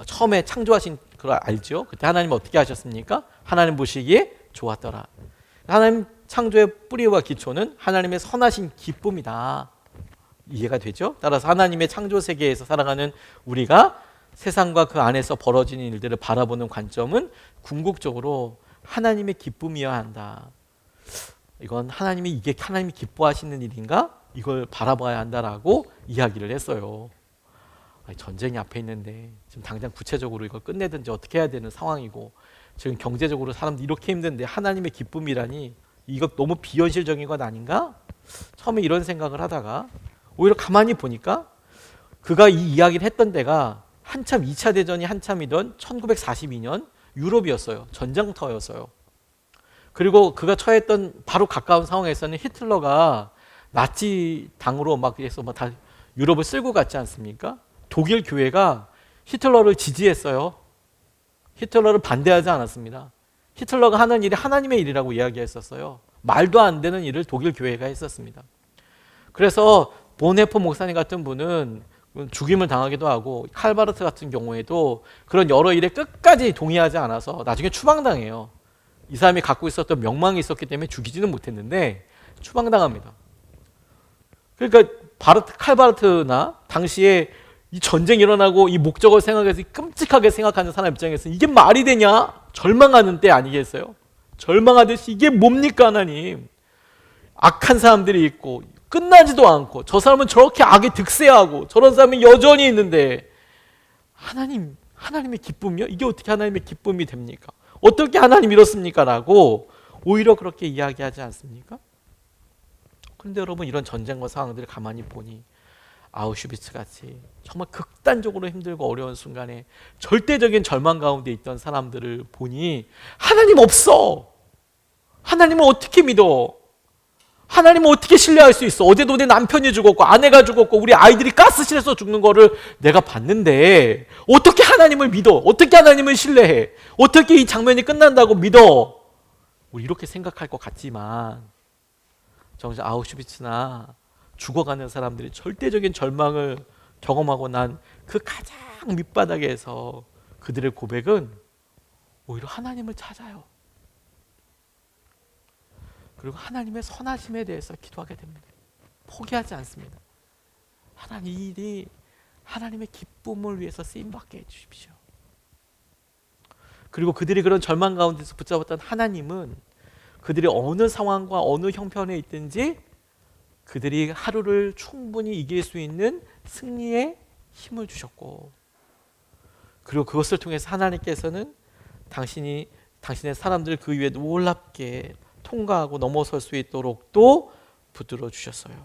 처음에 창조하신 그걸 알죠? 그때 하나님 어떻게 하셨습니까? 하나님 보시기에 좋았더라. 하나님 창조의 뿌리와 기초는 하나님의 선하신 기쁨이다. 이해가 되죠? 따라서 하나님의 창조 세계에서 살아가는 우리가 세상과 그 안에서 벌어지는 일들을 바라보는 관점은 궁극적으로 하나님의 기쁨이어야 한다. 이건 이게 하나님이 기뻐하시는 일인가? 이걸 바라봐야 한다라고 이야기를 했어요. 전쟁이 앞에 있는데 지금 당장 구체적으로 이걸 끝내든지 어떻게 해야 되는 상황이고 지금 경제적으로 사람들이 이렇게 힘든데 하나님의 기쁨이라니 이거 너무 비현실적인 것 아닌가? 처음에 이런 생각을 하다가 오히려 가만히 보니까 그가 이 이야기를 했던 데가 한참 2차 대전이 한참이던 1942년 유럽이었어요. 전장터였어요. 그리고 그가 처했던 바로 가까운 상황에서는 히틀러가 나치 당으로 막 해서 다 유럽을 쓸고 갔지 않습니까? 독일 교회가 히틀러를 지지했어요. 히틀러를 반대하지 않았습니다. 히틀러가 하는 일이 하나님의 일이라고 이야기했었어요. 말도 안 되는 일을 독일 교회가 했었습니다. 그래서 보네포 목사님 같은 분은 죽임을 당하기도 하고 칼바르트 같은 경우에도 그런 여러 일에 끝까지 동의하지 않아서 나중에 추방당해요. 이 사람이 갖고 있었던 명망이 있었기 때문에 죽이지는 못했는데 추방당합니다. 그러니까 칼바르트나 당시에 이 전쟁이 일어나고 이 목적을 생각해서 끔찍하게 생각하는 사람 입장에서는 이게 말이 되냐? 절망하는 때 아니겠어요? 절망하듯이 이게 뭡니까 하나님? 악한 사람들이 있고 끝나지도 않고 저 사람은 저렇게 악에 득세하고 저런 사람이 여전히 있는데 하나님의 기쁨이요? 이게 어떻게 하나님의 기쁨이 됩니까? 어떻게 하나님 이렇습니까? 라고 오히려 그렇게 이야기하지 않습니까? 그런데 여러분 이런 전쟁과 상황들을 가만히 보니 아우슈비츠 같이 정말 극단적으로 힘들고 어려운 순간에 절대적인 절망 가운데 있던 사람들을 보니 하나님 없어. 하나님을 어떻게 믿어? 하나님을 어떻게 신뢰할 수 있어? 어제도 내 남편이 죽었고 아내가 죽었고 우리 아이들이 가스실에서 죽는 거를 내가 봤는데 어떻게 하나님을 믿어? 어떻게 하나님을 신뢰해? 어떻게 이 장면이 끝난다고 믿어? 우리 이렇게 생각할 것 같지만 정작 아우슈비츠나 죽어가는 사람들이 절대적인 절망을 경험하고 난 그 가장 밑바닥에서 그들의 고백은 오히려 하나님을 찾아요. 그리고 하나님의 선하심에 대해서 기도하게 됩니다. 포기하지 않습니다. 하나님 이 일이 하나님의 기쁨을 위해서 쓰임받게 해주십시오. 그리고 그들이 그런 절망 가운데서 붙잡았던 하나님은 그들이 어느 상황과 어느 형편에 있든지 그들이 하루를 충분히 이길 수 있는 승리의 힘을 주셨고 그리고 그것을 통해서 하나님께서는 당신의 사람들 그 위에 놀랍게 통과하고 넘어설 수 있도록 또 붙들어 주셨어요.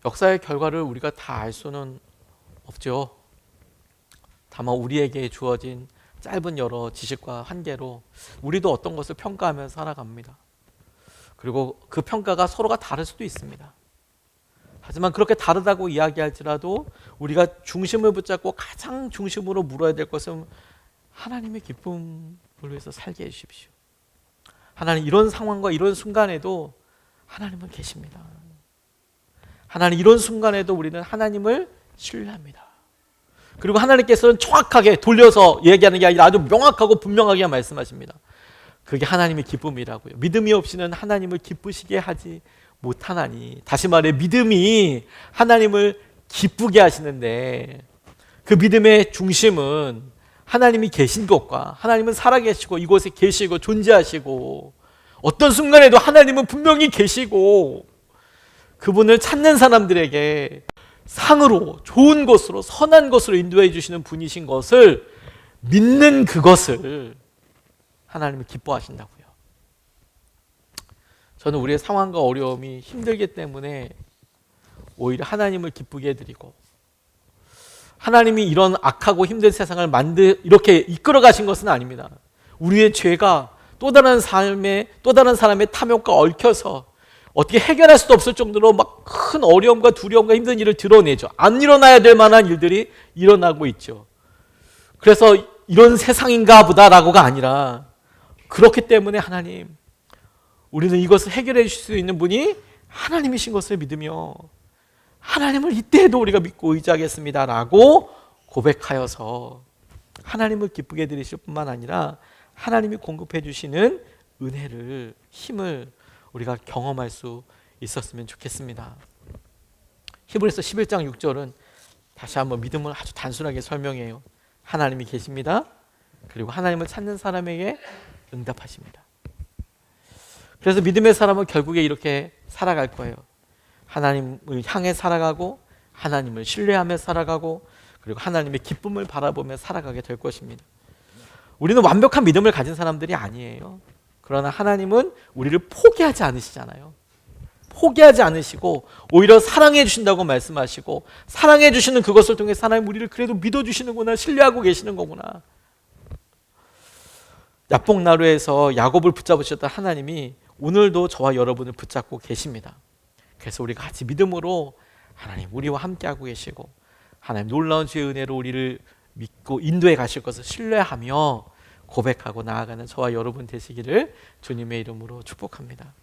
역사의 결과를 우리가 다 알 수는 없죠. 다만 우리에게 주어진 짧은 여러 지식과 한계로 우리도 어떤 것을 평가하면서 살아갑니다. 그리고 그 평가가 서로가 다를 수도 있습니다. 하지만 그렇게 다르다고 이야기할지라도 우리가 중심을 붙잡고 가장 중심으로 물어야 될 것은 하나님의 기쁨을 위해서 살게 해주십시오. 하나님 이런 상황과 이런 순간에도 하나님은 계십니다. 하나님 이런 순간에도 우리는 하나님을 신뢰합니다. 그리고 하나님께서는 정확하게 돌려서 얘기하는 게 아니라 아주 명확하고 분명하게 말씀하십니다. 그게 하나님의 기쁨이라고요. 믿음이 없이는 하나님을 기쁘시게 하지 못하나니. 다시 말해 믿음이 하나님을 기쁘게 하시는데 그 믿음의 중심은 하나님이 계신 것과 하나님은 살아계시고 이곳에 계시고 존재하시고 어떤 순간에도 하나님은 분명히 계시고 그분을 찾는 사람들에게 상으로 좋은 것으로 선한 것으로 인도해 주시는 분이신 것을 믿는 그것을 하나님을 기뻐하신다고요. 저는 우리의 상황과 어려움이 힘들기 때문에 오히려 하나님을 기쁘게 해드리고, 하나님이 이런 악하고 힘든 세상을 이렇게 이끌어 가신 것은 아닙니다. 우리의 죄가 또 다른 사람의 탐욕과 얽혀서 어떻게 해결할 수도 없을 정도로 막 큰 어려움과 두려움과 힘든 일을 드러내죠. 안 일어나야 될 만한 일들이 일어나고 있죠. 그래서 이런 세상인가 보다라고가 아니라, 그렇기 때문에 하나님, 우리는 이것을 해결해 주실 수 있는 분이 하나님이신 것을 믿으며 하나님을 이때에도 우리가 믿고 의지하겠습니다 라고 고백하여서 하나님을 기쁘게 해드리실 뿐만 아니라 하나님이 공급해 주시는 은혜를, 힘을 우리가 경험할 수 있었으면 좋겠습니다. 히브리서 11장 6절은 다시 한번 믿음을 아주 단순하게 설명해요. 하나님이 계십니다. 그리고 하나님을 찾는 사람에게 응답하십니다. 그래서 믿음의 사람은 결국에 이렇게 살아갈 거예요. 하나님을 향해 살아가고, 하나님을 신뢰하며 살아가고, 그리고 하나님의 기쁨을 바라보며 살아가게 될 것입니다. 우리는 완벽한 믿음을 가진 사람들이 아니에요. 그러나 하나님은 우리를 포기하지 않으시잖아요. 포기하지 않으시고 오히려 사랑해 주신다고 말씀하시고, 사랑해 주시는 그것을 통해 하나님 우리를 그래도 믿어주시는구나, 신뢰하고 계시는 거구나. 야복나루에서 야곱을 붙잡으셨던 하나님이 오늘도 저와 여러분을 붙잡고 계십니다. 그래서 우리가 같이 믿음으로 하나님 우리와 함께하고 계시고, 하나님 놀라운 주의 은혜로 우리를 믿고 인도해 가실 것을 신뢰하며 고백하고 나아가는 저와 여러분 되시기를 주님의 이름으로 축복합니다.